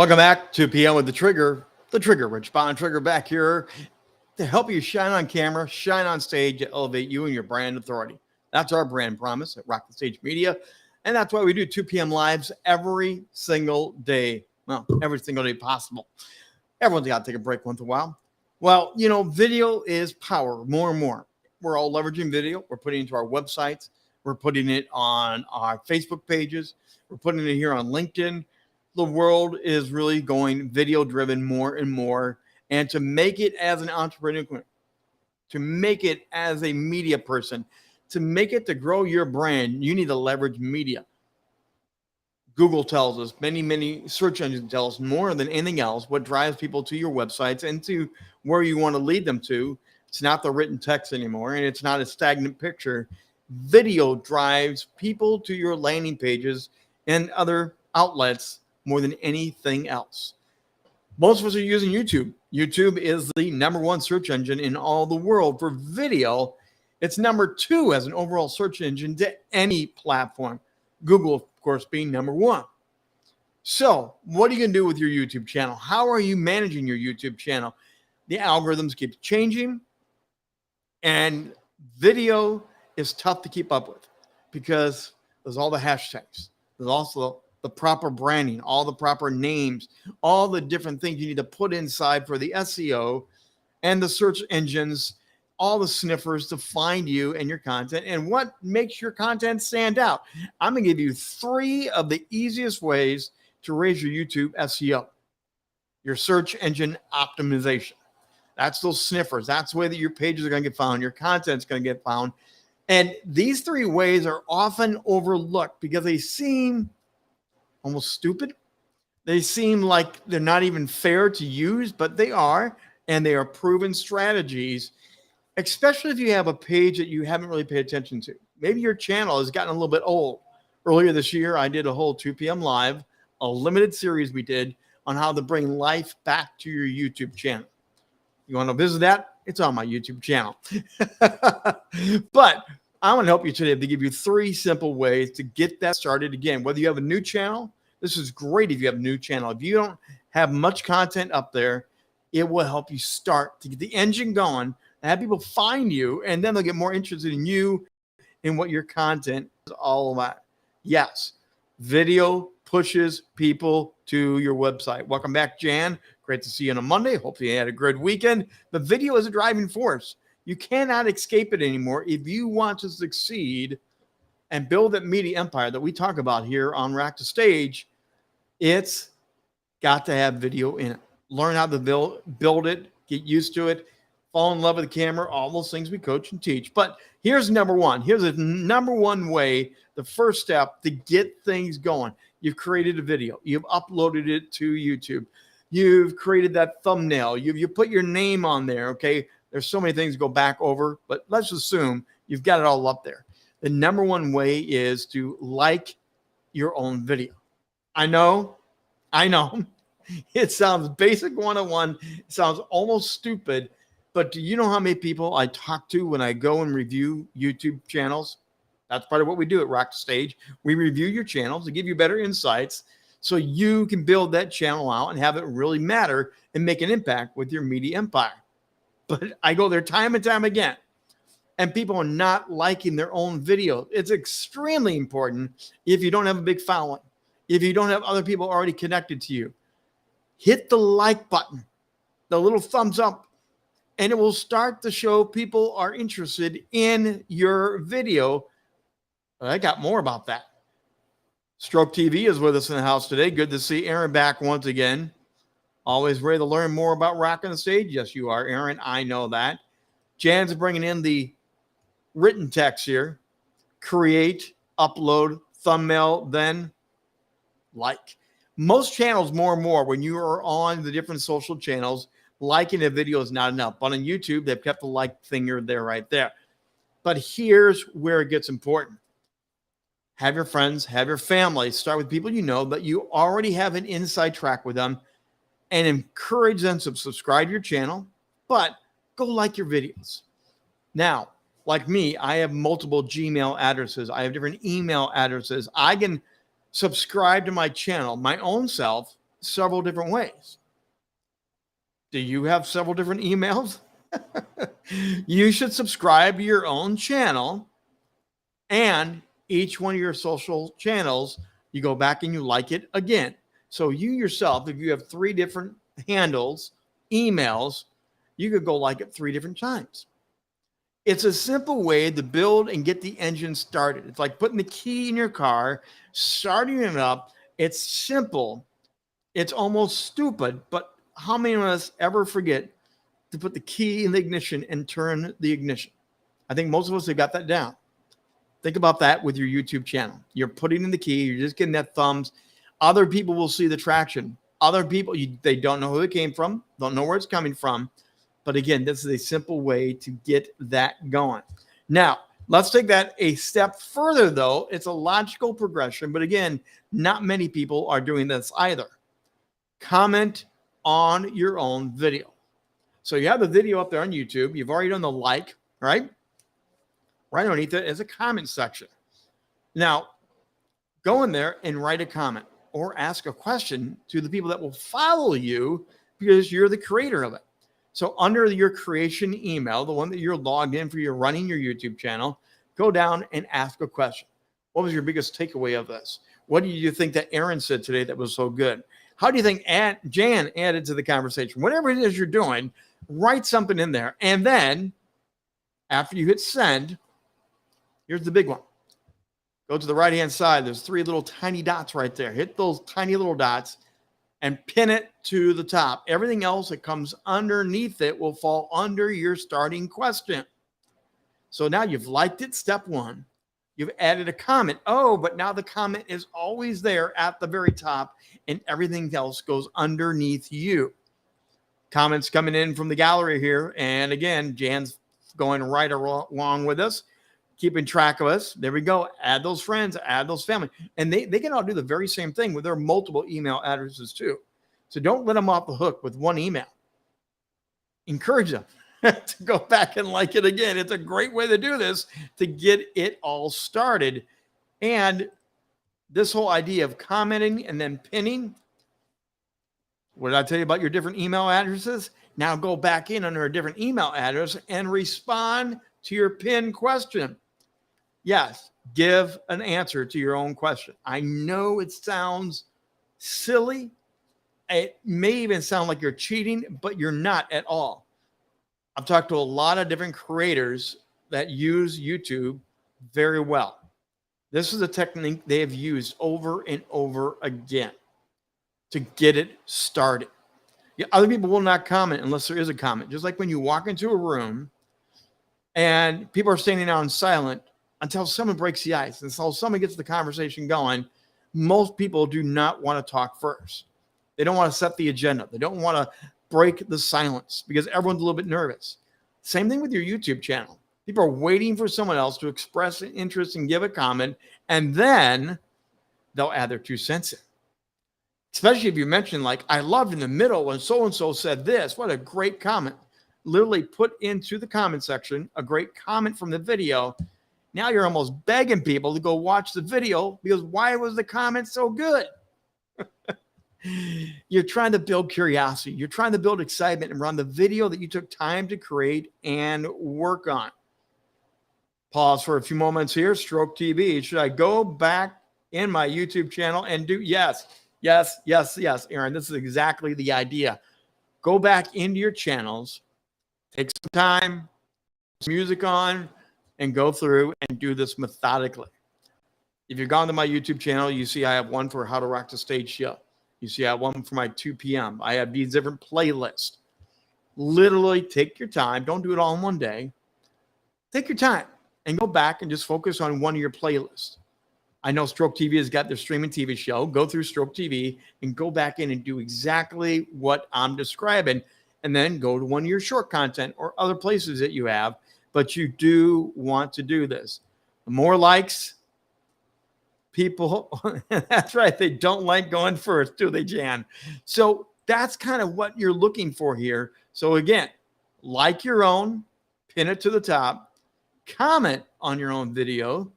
Welcome back to PM with the Trigger Rich Bontrager back here to help you shine on camera, shine on stage, to elevate you and your brand authority. That's our brand promise at Rock the Stage Media. And that's why we do 2 p.m. lives every single day. Well, every single day possible. Everyone's got to take a break once in a while. Well, video is power more and more. We're all leveraging video. We're putting it into our websites. We're putting it on our Facebook pages. We're putting it here on LinkedIn. The world is really going video driven more and more. And to make it as an entrepreneur, to make it as a media person, to make it to grow your brand, you need to leverage media. Google tells us, many search engines tell us more than anything else what drives people to your websites and to where you want to lead them to. It's not the written text anymore, and it's not a stagnant picture. Video drives people to your landing pages and other outlets more than anything else. Most of us are using YouTube. YouTube is the number one search engine in all the world for video. It's number 2 as an overall search engine to any platform. Google, of course, being number 1. So what are you going to do with your YouTube channel? How are you managing your YouTube channel? The algorithms keep changing, and video is tough to keep up with because there's all the hashtags. There's also the proper branding, all the proper names, all the different things you need to put inside for the SEO and the search engines, all the sniffers to find you and your content and what makes your content stand out. I'm going to give you 3 of the easiest ways to raise your YouTube SEO, your search engine optimization. That's those sniffers. That's the way that your pages are going to get found. Your content's going to get found. And these 3 ways are often overlooked because they seem almost stupid. They seem like they're not even fair to use, but they are, and they are proven strategies, especially if you have a page that you haven't really paid attention to. Maybe your channel has gotten a little bit old. Earlier this year, I did a whole 2 p.m. live, a limited series we did on how to bring life back to your YouTube channel. You want to visit that? It's on my YouTube channel. But I want to help you today to give you 3 simple ways to get that started. Again, whether you have a new channel, this is great if you have a new channel. If you don't have much content up there, it will help you start to get the engine going and have people find you, and then they'll get more interested in you and what your content is all about. Yes, video pushes people to your website. Welcome back, Jan. Great to see you on a Monday. Hopefully you had a good weekend. The video is a driving force. You cannot escape it anymore if you want to succeed and build that media empire that we talk about here on Rock the Stage. It's got to have video in it. Learn how to build it, get used to it, fall in love with the camera, all those things we coach and teach. But here's number 1. Here's the number 1 way, the first step to get things going. You've created a video. You've uploaded it to YouTube. You've created that thumbnail. You put your name on there, okay? There's so many things to go back over, but let's assume you've got it all up there. The number 1 way is to like your own video. I know. It sounds basic 101. It sounds almost stupid, but do you know how many people I talk to when I go and review YouTube channels? That's part of what we do at Rock the Stage. We review your channels to give you better insights so you can build that channel out and have it really matter and make an impact with your media empire. But I go there time and time again, and people are not liking their own video. It's extremely important if you don't have a big following, if you don't have other people already connected to you. Hit the like button, the little thumbs up, and it will start to show people are interested in your video. I got more about that. Stroke TV is with us in the house today. Good to see Aaron back once again. Always ready to learn more about rocking the stage. Yes, you are, Aaron. I know that. Jan's bringing in the written text here. Create, upload, thumbnail, then like. Most channels, more and more, when you are on the different social channels, liking a video is not enough. But on YouTube, they've kept the like finger there, right there. But here's where it gets important. Have your friends, have your family, start with people you know that you already have an inside track with them, and encourage them to subscribe to your channel, but go like your videos. Now, like me, I have multiple Gmail addresses. I have different email addresses. I can subscribe to my channel, my own self, several different ways. Do you have several different emails? You should subscribe to your own channel, and each one of your social channels, you go back and you like it again. So you yourself, if you have 3 different handles, emails, you could go like it 3 different times. It's a simple way to build and get the engine started. It's like putting the key in your car, starting it up. It's simple. It's almost stupid, but how many of us ever forget to put the key in the ignition and turn the ignition? I think most of us have got that down. Think about that with your YouTube channel. You're putting in the key. You're just getting that thumbs. Other people will see the traction. Other people, they don't know who it came from, don't know where it's coming from. But again, this is a simple way to get that going. Now, let's take that a step further, though. It's a logical progression. But again, not many people are doing this either. Comment on your own video. So you have the video up there on YouTube. You've already done the like, right? Right underneath it is a comment section. Now, go in there and write a comment or ask a question to the people that will follow you because you're the creator of it. So under your creation email, the one that you're logged in for, you're running your YouTube channel, go down and ask a question. What was your biggest takeaway of this? What do you think that Aaron said today that was so good? How do you think Jan added to the conversation? Whatever it is you're doing, write something in there. And then after you hit send, here's the big one. Go to the right-hand side. There's 3 little tiny dots right there. Hit those tiny little dots and pin it to the top. Everything else that comes underneath it will fall under your starting question. So now you've liked it, step 1. You've added a comment. Oh, but now the comment is always there at the very top, and everything else goes underneath you. Comments coming in from the gallery here. And again, Jan's going right along with us, keeping track of us. There we go. Add those friends, add those family. And they can all do the very same thing with their multiple email addresses too. So don't let them off the hook with one email. Encourage them to go back and like it again. It's a great way to do this to get it all started. And this whole idea of commenting and then pinning. What did I tell you about your different email addresses? Now go back in under a different email address and respond to your pinned question. Yes, give an answer to your own question. I know it sounds silly. It may even sound like you're cheating, but you're not at all. I've talked to a lot of different creators that use YouTube very well. This is a technique they have used over and over again to get it started. Yeah, other people will not comment unless there is a comment. Just like when you walk into a room and people are standing down silent until someone breaks the ice, until someone gets the conversation going, most people do not want to talk first. They don't want to set the agenda. They don't want to break the silence because everyone's a little bit nervous. Same thing with your YouTube channel. People are waiting for someone else to express an interest and give a comment, and then they'll add their 2 cents in. Especially if you mention, like, I loved in the middle when so-and-so said this. What a great comment. Literally put into the comment section a great comment from the video. Now you're almost begging people to go watch the video because why was the comment so good? You're trying to build curiosity. You're trying to build excitement around the video that you took time to create and work on. Pause for a few moments here. Stroke TV. Should I go back in my YouTube channel and do? Yes, Aaron. This is exactly the idea. Go back into your channels, take some time, some music on, and go through and do this methodically. If you've gone to my YouTube channel, you see I have one for How to Rock the Stage Show. You see I have one for my 2 p.m. I have these different playlists. Literally take your time. Don't do it all in one day. Take your time and go back and just focus on one of your playlists. I know Stroke TV has got their streaming TV show. Go through Stroke TV and go back in and do exactly what I'm describing. And then go to one of your short content or other places that you have. But you do want to do this. The more likes, people, that's right, they don't like going first, do they, Jan? So that's kind of what you're looking for here. So again, like your own, pin it to the top, comment on your own video,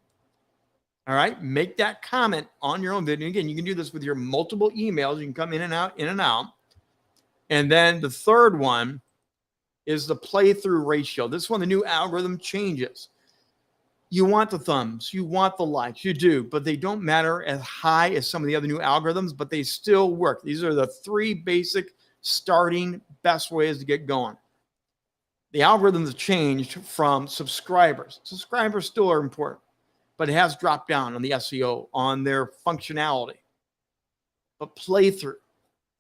All right. Make that comment on your own video. Again, you can do this with your multiple emails. You can come in and out, in and out. And then the third one is the playthrough ratio. This one, the new algorithm changes. You want the thumbs, you want the likes, you do, but they don't matter as high as some of the other new algorithms, but they still work. These are the three basic starting best ways to get going. The algorithms have changed from subscribers. Subscribers still are important, but it has dropped down on the SEO, on their functionality. But playthrough.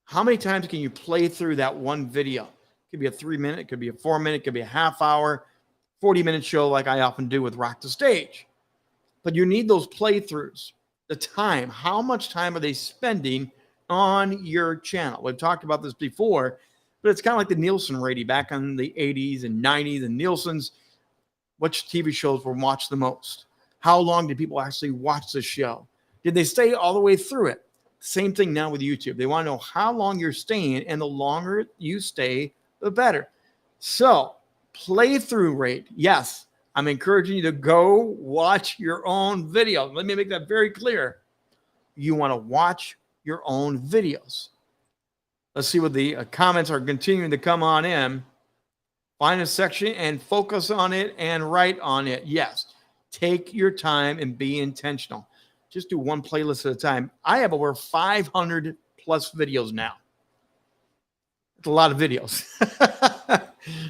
How many times can you play through that one video? It could be a 3-minute, it could be a 4-minute, it could be a half hour, 40-minute show like I often do with Rock the Stage. But you need those playthroughs. The time, how much time are they spending on your channel? We've talked about this before, but it's kind of like the Nielsen rating back in the 80s and 90s. And Nielsen's, which TV shows were watched the most? How long did people actually watch the show? Did they stay all the way through it? Same thing now with YouTube. They want to know how long you're staying, and the longer you stay, the better. So, playthrough rate. Yes, I'm encouraging you to go watch your own videos. Let me make that very clear. You want to watch your own videos. Let's see what the comments are continuing to come on in. Find a section and focus on it and write on it. Yes, take your time and be intentional. Just do one playlist at a time. I have over 500 plus videos now. It's a lot of videos.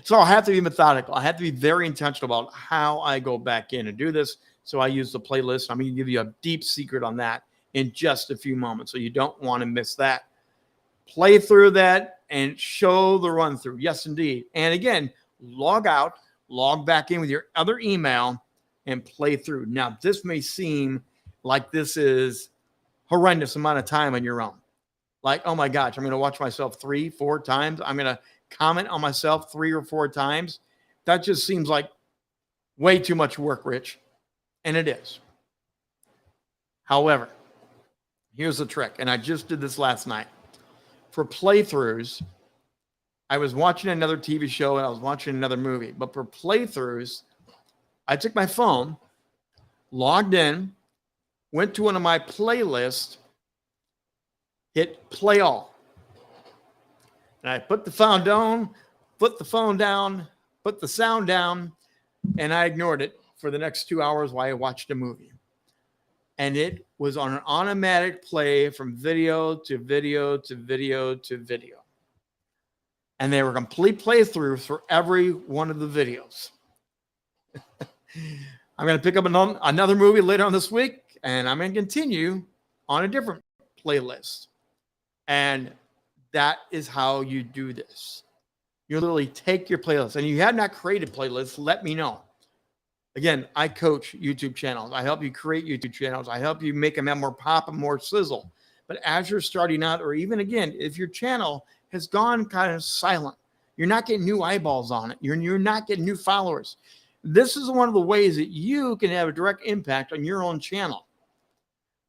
So I have to be methodical. I have to be very intentional about how I go back in and do this. So I use the playlist. I'm going to give you a deep secret on that in just a few moments. So you don't want to miss that. Play through that and show the run through. Yes, indeed. And again, log out, log back in with your other email and play through. Now, this may seem like this is horrendous amount of time on your own. Like, oh my gosh, I'm going to watch myself 3-4 times. I'm going to comment on myself 3 or 4 times. That just seems like way too much work, Rich. And it is. However, here's the trick. And I just did this last night. For playthroughs, I was watching another TV show and I was watching another movie. But for playthroughs, I took my phone, logged in, went to one of my playlists, hit play all. And I put the phone down, put the sound down, and I ignored it for the next 2 hours while I watched a movie. And it was on an automatic play from video to video to video to video. And they were complete playthroughs for every one of the videos. I'm going to pick up another movie later on this week, and I'm going to continue on a different playlist. And that is how you do this. You literally take your playlist, and you have not created playlists, let me know. Again, I coach YouTube channels. I help you create YouTube channels. I help you make them have more pop and more sizzle. But as you're starting out, or even again, if your channel has gone kind of silent, you're not getting new eyeballs on it. You're not getting new followers. This is one of the ways that you can have a direct impact on your own channel.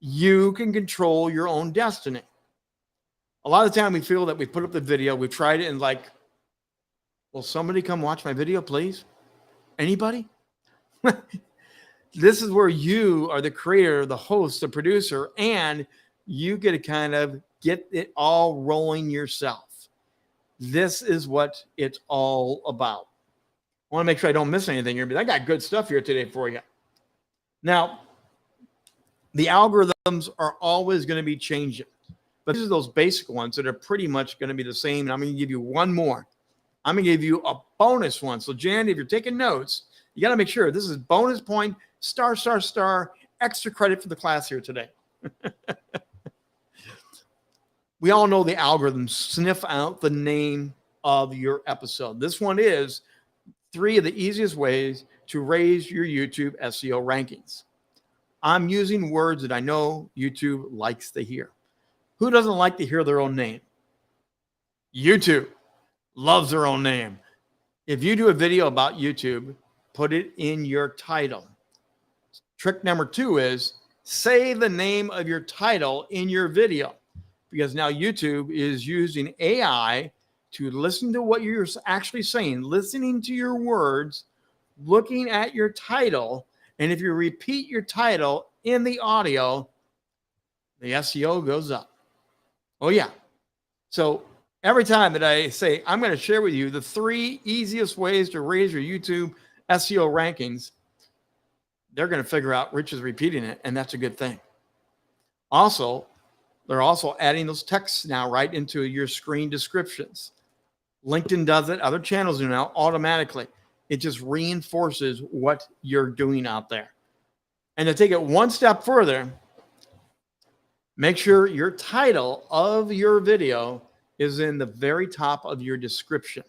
You can control your own destiny. A lot of the time we feel that we put up the video, we tried it, and like, will somebody come watch my video, please? Anybody? This is where you are the creator, the host, the producer, and you get to kind of get it all rolling yourself. This is what it's all about. I want to make sure I don't miss anything here, but I got good stuff here today for you. Now, the algorithms are always going to be changing, but these are those basic ones that are pretty much going to be the same. And I'm going to give you one more. I'm going to give you a bonus one. So, Jan, if you're taking notes, you got to make sure this is bonus point, star, extra credit for the class here today. We all know the algorithms sniff out the name of your episode. This one is 3 of the easiest ways to raise your YouTube SEO rankings. I'm using words that I know YouTube likes to hear. Who doesn't like to hear their own name? YouTube loves their own name. If you do a video about YouTube, put it in your title. Trick number 2 is say the name of your title in your video, because now YouTube is using AI to listen to what you're actually saying, listening to your words, looking at your title. And if you repeat your title in the audio, the SEO goes up. Oh, yeah. So every time that I say, I'm going to share with you the 3 easiest ways to raise your YouTube SEO rankings, they're going to figure out Rich is repeating it, and that's a good thing. Also, they're also adding those texts now right into your screen descriptions. LinkedIn does it. Other channels do now automatically. It just reinforces what you're doing out there. And to take it one step further, make sure your title of your video is in the very top of your description.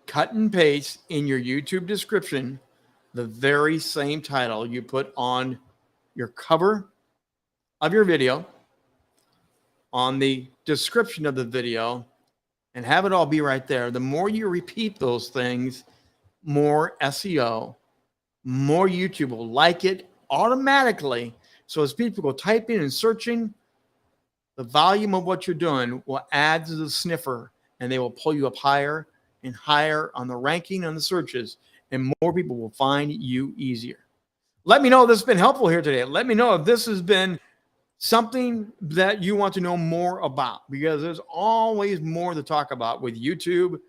Cut and paste in your YouTube description the very same title you put on your cover of your video, on the description of the video, and have it all be right there. The more you repeat those things, more SEO, more YouTube will like it automatically. So as people go typing and searching, the volume of what you're doing will add to the sniffer, and they will pull you up higher and higher on the ranking on the searches, and more people will find you easier. Let me know if this has been helpful here today. Let me know if this has been something that you want to know more about, because there's always more to talk about with YouTube,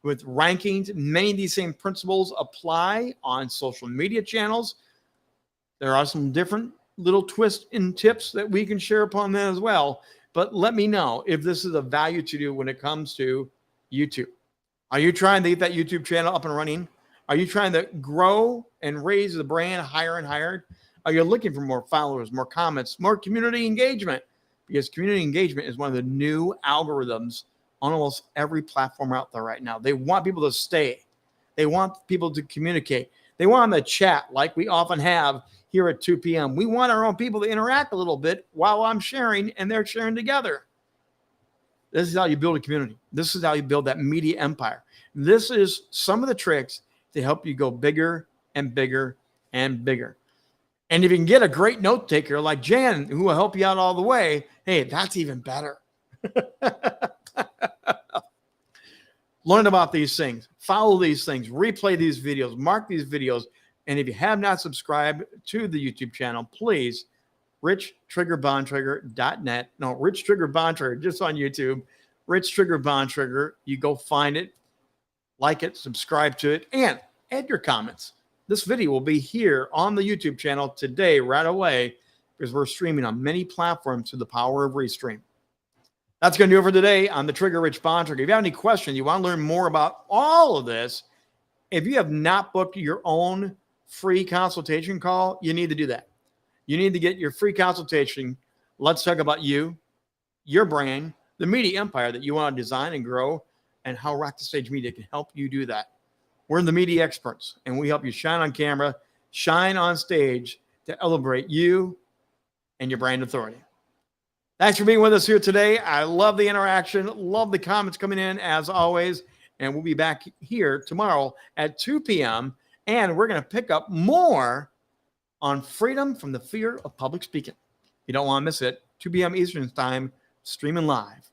with rankings. Many of these same principles apply on social media channels. There are some different little twists and tips that we can share upon that as well. But let me know if this is of value to you when it comes to YouTube. Are you trying to get that YouTube channel up and running? Are you trying to grow and raise the brand higher and higher? Are you looking for more followers, more comments, more community engagement? Because community engagement is one of the new algorithms on almost every platform out there right now. They want people to stay. They want people to communicate. They want them to chat like we often have here at 2 p.m. We want our own people to interact a little bit while I'm sharing and they're sharing together. This is how you build a community. This is how you build that media empire. This is some of the tricks to help you go bigger and bigger and bigger. And if you can get a great note taker like Jan, who will help you out all the way, hey, that's even better. Learn about these things, follow these things, replay these videos, mark these videos. And if you have not subscribed to the YouTube channel, please, richtriggerbontrager.net. No, Rich Trigger Bontrager, just on YouTube. Rich Trigger Bontrager. You go find it, like it, subscribe to it, and add your comments. This video will be here on the YouTube channel today, right away, because we're streaming on many platforms through the power of Restream. That's going to do it for today on the Trigger Rich Bontrager. If you have any questions, you want to learn more about all of this, if you have not booked your own free consultation call, you need to do that. You need to get your free consultation. Let's talk about you, your brand, the media empire that you want to design and grow, and how Rock the Stage Media can help you do that. We're the media experts, and we help you shine on camera, shine on stage to elevate you and your brand authority. Thanks for being with us here today. I love the interaction, love the comments coming in as always, and we'll be back here tomorrow at 2 p.m., and we're going to pick up more on freedom from the fear of public speaking. You don't want to miss it. 2 p.m. Eastern Time, streaming live.